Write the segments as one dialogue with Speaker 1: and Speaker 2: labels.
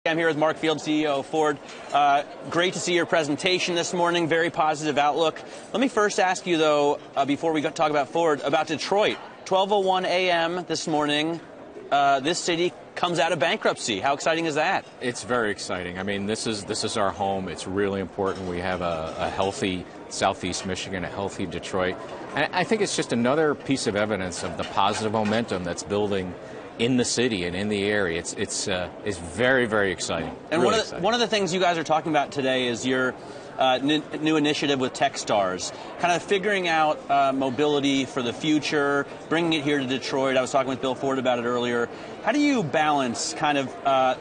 Speaker 1: I'm here with Mark Field, CEO of Ford. Great to see your presentation this morning. Very positive outlook. Let me first ask you, though, before we talk about Ford, about Detroit. 12:01 a.m. this morning, this city comes out of bankruptcy. How exciting is that?
Speaker 2: It's very exciting. I mean, this is our home. It's really important. We have a healthy Southeast Michigan, a healthy Detroit. And I think it's just another piece of evidence of the positive momentum that's building in the city and in the area. It's very, very exciting.
Speaker 1: And
Speaker 2: really
Speaker 1: one of the things you guys are talking about today is your new initiative with Techstars, kind of figuring out mobility for the future, bringing it here to Detroit. I was talking with Bill Ford about it earlier. How do you balance kind of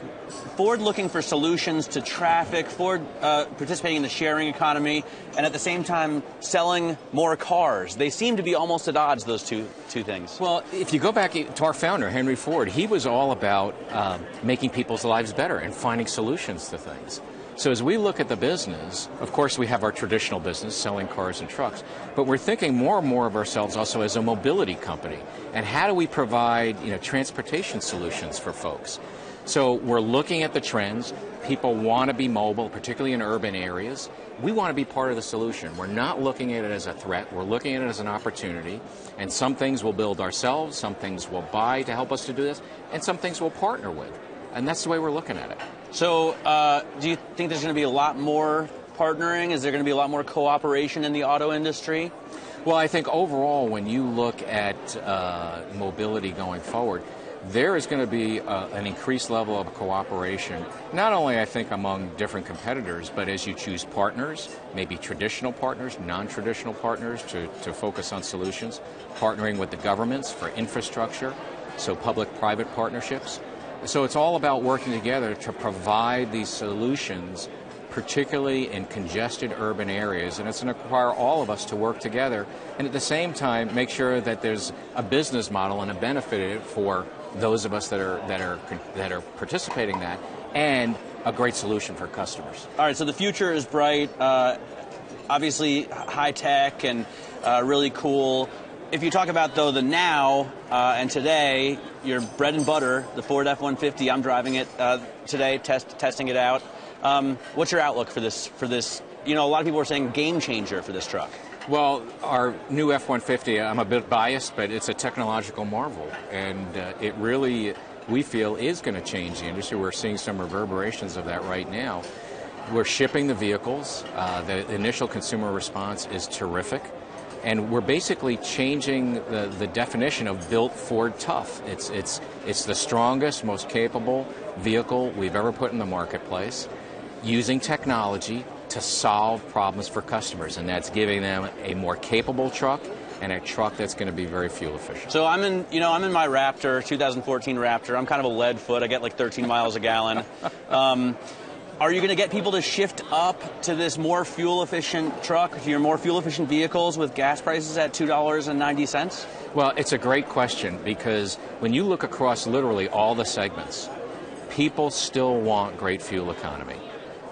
Speaker 1: Ford looking for solutions to traffic, Ford participating in the sharing economy, and at the same time selling more cars? They seem to be almost at odds, those two things.
Speaker 2: Well, if you go back to our founder, Henry Ford, he was all about making people's lives better and finding solutions to things. So as we look at the business, of course we have our traditional business, selling cars and trucks, but we're thinking more and more of ourselves also as a mobility company. And how do we provide, transportation solutions for folks? So we're looking at the trends. People want to be mobile, particularly in urban areas. We want to be part of the solution. We're not looking at it as a threat. We're looking at it as an opportunity. And some things we'll build ourselves, some things we'll buy to help us to do this, and some things we'll partner with. And that's the way we're looking at it.
Speaker 1: So do you think there's going to be a lot more partnering? Is there going to be a lot more cooperation in the auto industry?
Speaker 2: Well, I think overall, when you look at mobility going forward, there is going to be an increased level of cooperation, not only, I think, among different competitors, but as you choose partners, maybe traditional partners, non-traditional partners, to focus on solutions, partnering with the governments for infrastructure, so public-private partnerships. So it's all about working together to provide these solutions, particularly in congested urban areas, and it's going to require all of us to work together and at the same time make sure that there's a business model and a benefit for those of us that are participating in that, and a great solution for customers.
Speaker 1: All right, so the future is bright, obviously high tech and really cool. If you talk about, though, the now and today, your bread and butter, the Ford F-150, I'm driving it today, testing it out. What's your outlook for this? A lot of people are saying game changer for this truck.
Speaker 2: Well, our new F-150, I'm a bit biased, but it's a technological marvel. And it really, we feel, is going to change the industry. We're seeing some reverberations of that right now. We're shipping the vehicles. The initial consumer response is terrific. And we're basically changing the definition of built Ford tough. It's the strongest, most capable vehicle we've ever put in the marketplace, using technology to solve problems for customers, and that's giving them a more capable truck and a truck that's going to be very fuel efficient.
Speaker 1: So I'm in my Raptor, 2014 Raptor. I'm kind of a lead foot. I get like 13 miles a gallon. Are you going to get people to shift up to this more fuel-efficient truck, to your more fuel-efficient vehicles with gas prices at $2.90?
Speaker 2: Well, it's a great question, because when you look across literally all the segments, people still want great fuel economy.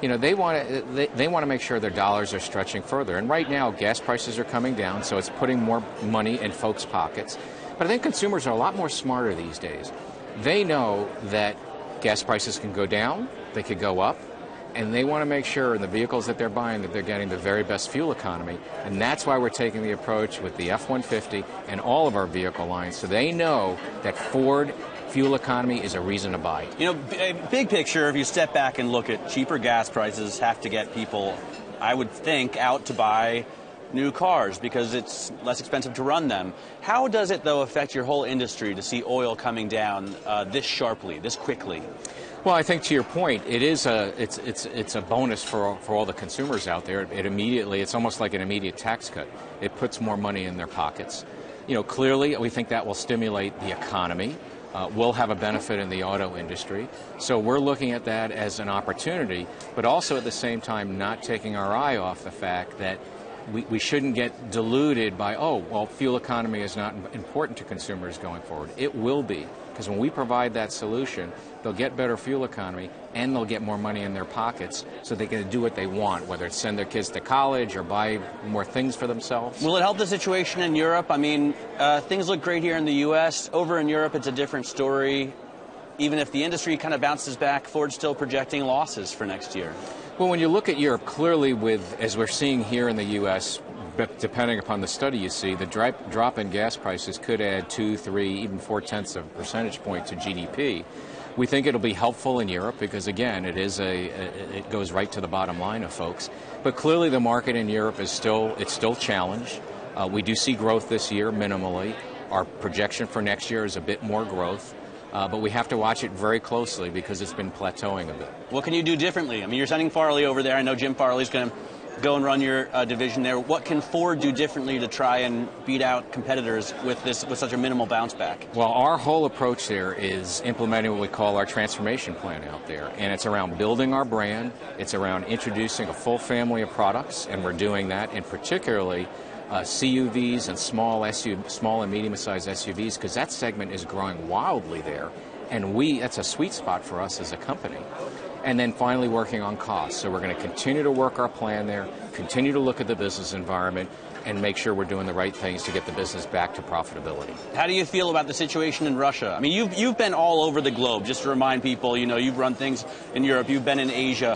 Speaker 2: They want to make sure their dollars are stretching further. And right now, gas prices are coming down, so it's putting more money in folks' pockets. But I think consumers are a lot more smarter these days. They know that gas prices can go down, they could go up, and they want to make sure in the vehicles that they're buying that they're getting the very best fuel economy. And that's why we're taking the approach with the F-150 and all of our vehicle lines, so they know that Ford fuel economy is a reason to buy.
Speaker 1: Big picture, if you step back and look at cheaper gas prices have to get people, I would think, out to buy new cars because it's less expensive to run them. How does it, though, affect your whole industry to see oil coming down this sharply, this quickly?
Speaker 2: Well, I think to your point, it's a bonus for all the consumers out there. It's almost like an immediate tax cut. It puts more money in their pockets. Clearly, we think that will stimulate the economy. We'll have a benefit in the auto industry. So we're looking at that as an opportunity, but also at the same time not taking our eye off the fact that we shouldn't get deluded by, fuel economy is not important to consumers going forward. It will be, because when we provide that solution, they'll get better fuel economy and they'll get more money in their pockets so they can do what they want, whether it's send their kids to college or buy more things for themselves.
Speaker 1: Will it help the situation in Europe? I mean, things look great here in the U.S. Over in Europe, it's a different story. even if the industry kind of bounces back, Ford's still projecting losses for next year.
Speaker 2: Well, when you look at Europe, clearly as we're seeing here in the U.S., but depending upon the study you see, the drop in gas prices could add 2, 3, even 0.4 of a percentage point to GDP. We think it'll be helpful in Europe because, again, it goes right to the bottom line of folks. But clearly the market in Europe is still challenged. We do see growth this year minimally. Our projection for next year is a bit more growth. But we have to watch it very closely because it's been plateauing a bit.
Speaker 1: What can you do differently? I mean, you're sending Farley over there. I know Jim Farley's going to go and run your division there. What can Ford do differently to try and beat out competitors with such a minimal bounce back?
Speaker 2: Well, our whole approach there is implementing what we call our transformation plan out there. And it's around building our brand. It's around introducing a full family of products, and we're doing that, and particularly CUVs and small and medium-sized SUVs, because that segment is growing wildly there, and that's a sweet spot for us as a company. And then finally working on costs. So we're going to continue to work our plan there, continue to look at the business environment, and make sure we're doing the right things to get the business back to profitability.
Speaker 1: How do you feel about the situation in Russia? I mean, you've been all over the globe. Just to remind people, you've run things in Europe, you've been in Asia.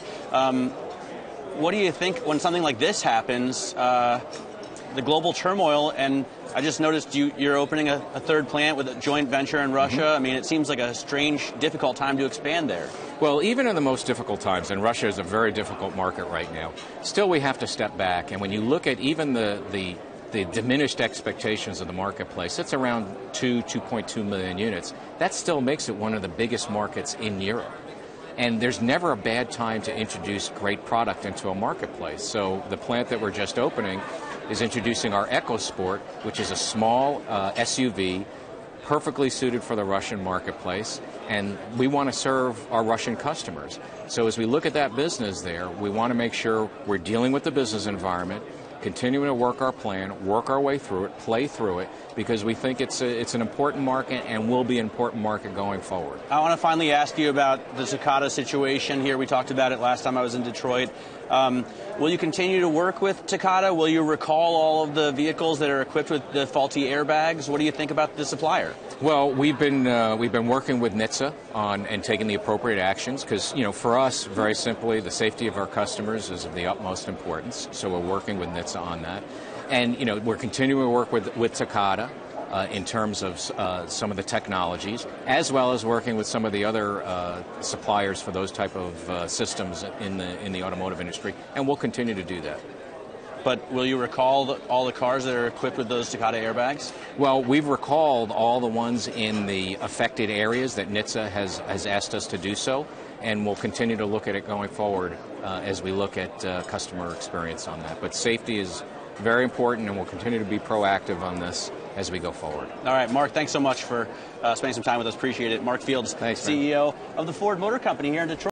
Speaker 1: What do you think when something like this happens? The global turmoil, and I just noticed you're opening a third plant with a joint venture in Russia. Mm-hmm. I mean, it seems like a strange, difficult time to expand there.
Speaker 2: Well, even in the most difficult times, and Russia is a very difficult market right now, still we have to step back. And when you look at even the diminished expectations of the marketplace, it's around 2.2 million units. That still makes it one of the biggest markets in Europe. And there's never a bad time to introduce great product into a marketplace. So the plant that we're just opening is introducing our EcoSport, which is a small SUV, perfectly suited for the Russian marketplace, and we want to serve our Russian customers. So as we look at that business there, we want to make sure we're dealing with the business environment, continuing to work our plan, work our way through it, play through it, because we think it's an important market and will be an important market going forward.
Speaker 1: I want to finally ask you about the Takata situation here. We talked about it last time I was in Detroit. Will you continue to work with Takata? Will you recall all of the vehicles that are equipped with the faulty airbags? What do you think about the supplier?
Speaker 2: Well, we've been working with NHTSA and taking the appropriate actions because, for us, very simply, the safety of our customers is of the utmost importance. So we're working with NHTSA on that. And, we're continuing to work with Takata in terms of some of the technologies, as well as working with some of the other suppliers for those type of systems in the automotive industry. And we'll continue to do that.
Speaker 1: But will you recall all the cars that are equipped with those Takata airbags?
Speaker 2: Well, we've recalled all the ones in the affected areas that NHTSA has asked us to do so, and we'll continue to look at it going forward as we look at customer experience on that. But safety is very important, and we'll continue to be proactive on this as we go forward.
Speaker 1: All right, Mark, thanks so much for spending some time with us. Appreciate it. Mark Fields,
Speaker 2: thanks,
Speaker 1: CEO of the Ford Motor Company here in Detroit.